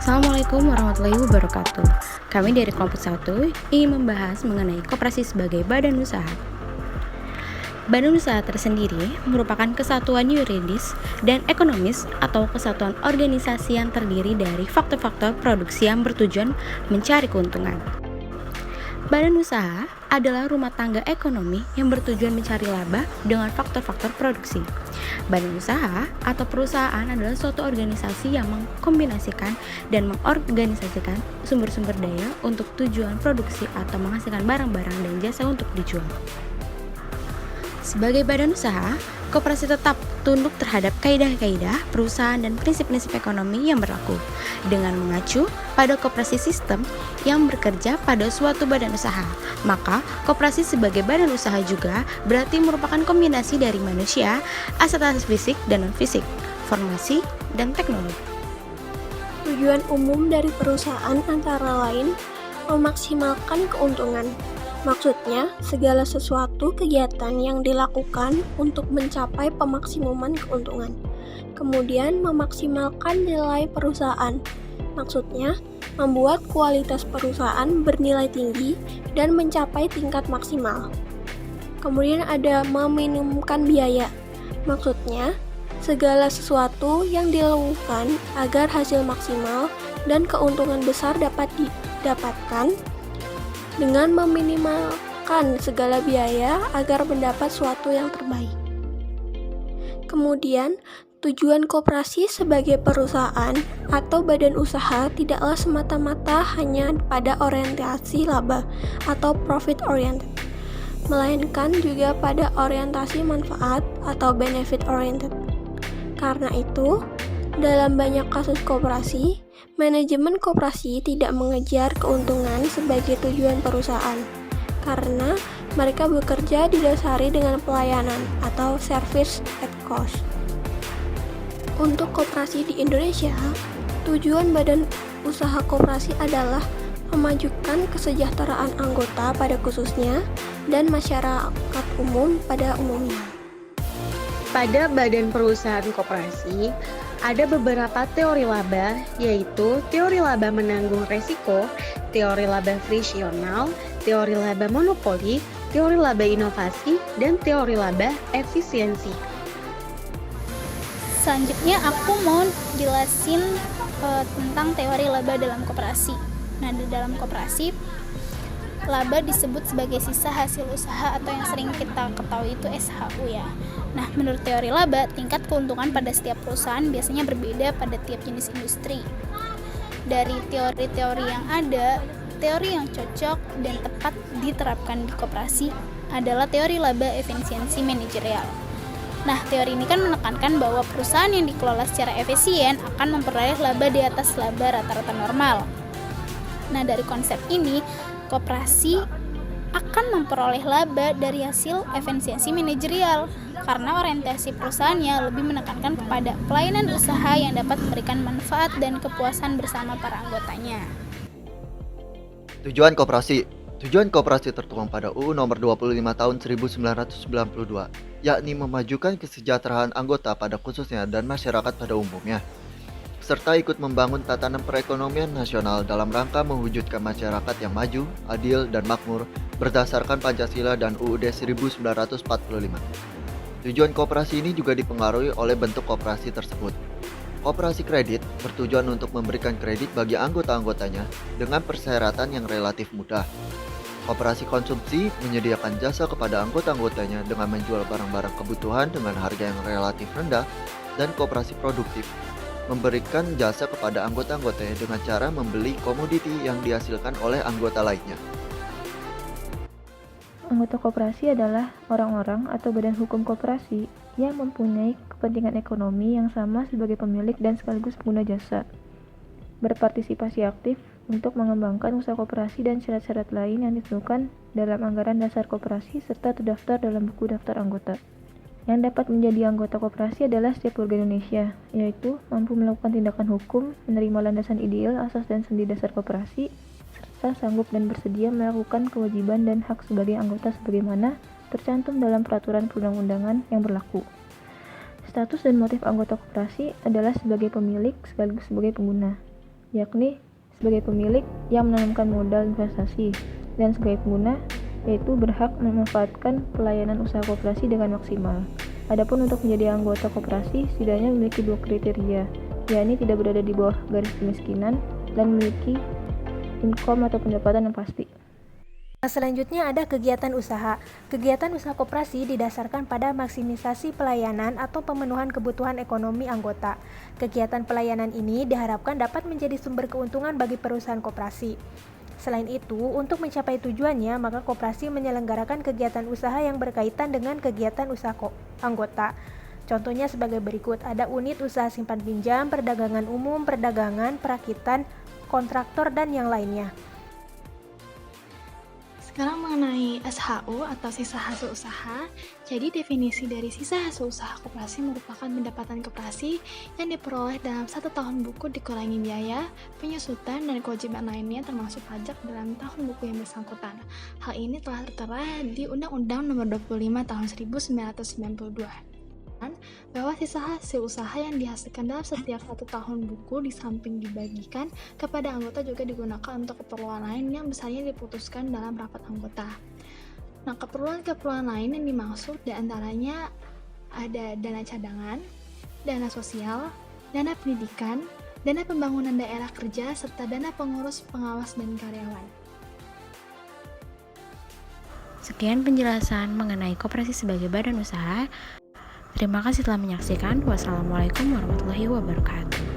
Assalamualaikum warahmatullahi wabarakatuh. Kami dari kelompok 1 ingin membahas mengenai koperasi sebagai badan usaha. Badan usaha tersendiri merupakan kesatuan yuridis dan ekonomis atau kesatuan organisasi yang terdiri dari faktor-faktor produksi yang bertujuan mencari keuntungan. Badan usaha adalah rumah tangga ekonomi yang bertujuan mencari laba dengan faktor-faktor produksi. Badan usaha atau perusahaan adalah suatu organisasi yang mengkombinasikan dan mengorganisasikan sumber-sumber daya untuk tujuan produksi atau menghasilkan barang-barang dan jasa untuk dijual. Sebagai badan usaha, koperasi tetap tunduk terhadap kaidah-kaidah perusahaan dan prinsip-prinsip ekonomi yang berlaku dengan mengacu pada koperasi sistem yang bekerja pada suatu badan usaha. Maka, koperasi sebagai badan usaha juga berarti merupakan kombinasi dari manusia, aset-aset fisik dan non-fisik, formasi, dan teknologi. Tujuan umum dari perusahaan antara lain memaksimalkan keuntungan. Maksudnya, segala sesuatu kegiatan yang dilakukan untuk mencapai pemaksimuman keuntungan. Kemudian, memaksimalkan nilai perusahaan. Maksudnya, membuat kualitas perusahaan bernilai tinggi dan mencapai tingkat maksimal. Kemudian ada meminimumkan biaya. Maksudnya, segala sesuatu yang dilakukan agar hasil maksimal dan keuntungan besar dapat didapatkan dengan meminimalkan segala biaya agar mendapat suatu yang terbaik. Kemudian, tujuan koperasi sebagai perusahaan atau badan usaha tidaklah semata-mata hanya pada orientasi laba atau profit oriented, melainkan juga pada orientasi manfaat atau benefit oriented. Karena itu, dalam banyak kasus koperasi, manajemen koperasi tidak mengejar keuntungan sebagai tujuan perusahaan, karena mereka bekerja didasari dengan pelayanan atau service at cost. Untuk koperasi di Indonesia, tujuan badan usaha koperasi adalah memajukan kesejahteraan anggota pada khususnya dan masyarakat umum pada umumnya. Pada badan perusahaan koperasi, ada beberapa teori laba, yaitu teori laba menanggung resiko, teori laba frisional, teori laba monopoli, teori laba inovasi, dan teori laba efisiensi. Selanjutnya aku mau jelasin tentang teori laba dalam koperasi. Nah, di dalam koperasi, laba disebut sebagai sisa hasil usaha atau yang sering kita ketahui itu SHU ya. Nah, menurut teori laba, tingkat keuntungan pada setiap perusahaan biasanya berbeda pada tiap jenis industri. Dari teori-teori yang ada, teori yang cocok dan tepat diterapkan di koperasi adalah teori laba efisiensi manajerial. Nah, teori ini kan menekankan bahwa perusahaan yang dikelola secara efisien akan memperoleh laba di atas laba rata-rata normal. Nah, dari konsep ini, koperasi akan memperoleh laba dari hasil efisiensi manajerial karena orientasi perusahaannya lebih menekankan kepada pelayanan usaha yang dapat memberikan manfaat dan kepuasan bersama para anggotanya. Tujuan koperasi tertuang pada UU Nomor 25 Tahun 1992, yakni memajukan kesejahteraan anggota pada khususnya dan masyarakat pada umumnya, serta ikut membangun tatanan perekonomian nasional dalam rangka mewujudkan masyarakat yang maju, adil, dan makmur berdasarkan Pancasila dan UUD 1945. Tujuan koperasi ini juga dipengaruhi oleh bentuk koperasi tersebut. Koperasi kredit bertujuan untuk memberikan kredit bagi anggota-anggotanya dengan persyaratan yang relatif mudah. Koperasi konsumsi menyediakan jasa kepada anggota-anggotanya dengan menjual barang-barang kebutuhan dengan harga yang relatif rendah, dan koperasi produktif memberikan jasa kepada anggota-anggotanya dengan cara membeli komoditi yang dihasilkan oleh anggota lainnya. Anggota koperasi adalah orang-orang atau badan hukum koperasi yang mempunyai kepentingan ekonomi yang sama sebagai pemilik dan sekaligus pengguna jasa, berpartisipasi aktif untuk mengembangkan usaha koperasi dan syarat-syarat lain yang ditentukan dalam anggaran dasar koperasi serta terdaftar dalam buku daftar anggota. Yang dapat menjadi anggota koperasi adalah setiap warga Indonesia, yaitu mampu melakukan tindakan hukum, menerima landasan ideal, asas dan sendi dasar koperasi, serta sanggup dan bersedia melakukan kewajiban dan hak sebagai anggota sebagaimana tercantum dalam peraturan perundang-undangan yang berlaku. Status dan motif anggota koperasi adalah sebagai pemilik sekaligus sebagai pengguna. yakni sebagai pemilik yang menanamkan modal investasi, dan sebagai pengguna, yaitu berhak memanfaatkan pelayanan usaha koperasi dengan maksimal. Adapun untuk menjadi anggota koperasi, setidaknya memiliki 2 kriteria, yakni tidak berada di bawah garis kemiskinan dan memiliki income atau pendapatan yang pasti. Selanjutnya ada kegiatan usaha. Kegiatan usaha koperasi didasarkan pada maksimisasi pelayanan atau pemenuhan kebutuhan ekonomi anggota. Kegiatan pelayanan ini diharapkan dapat menjadi sumber keuntungan bagi perusahaan koperasi. Selain itu, untuk mencapai tujuannya, maka koperasi menyelenggarakan kegiatan usaha yang berkaitan dengan kegiatan usaha anggota. Contohnya sebagai berikut, ada unit usaha simpan pinjam, perdagangan umum, perdagangan, perakitan, kontraktor, dan yang lainnya. Sekarang mengenai SHU atau sisa hasil usaha. Jadi definisi dari sisa hasil usaha koperasi merupakan pendapatan koperasi yang diperoleh dalam 1 tahun buku dikurangi biaya, penyusutan, dan kewajiban lainnya termasuk pajak dalam tahun buku yang bersangkutan. Hal ini telah tertera di Undang-Undang Nomor 25 Tahun 1992. Bahwa sisa hasil usaha yang dihasilkan dalam setiap 1 tahun buku di samping dibagikan kepada anggota juga digunakan untuk keperluan lain yang besarnya diputuskan dalam rapat anggota. Nah, keperluan-keperluan lain yang dimaksud diantaranya ada dana cadangan, dana sosial, dana pendidikan, dana pembangunan daerah kerja, serta dana pengurus, pengawas, dan karyawan. Sekian penjelasan mengenai koperasi sebagai badan usaha. Terima kasih telah menyaksikan. Wassalamualaikum warahmatullahi wabarakatuh.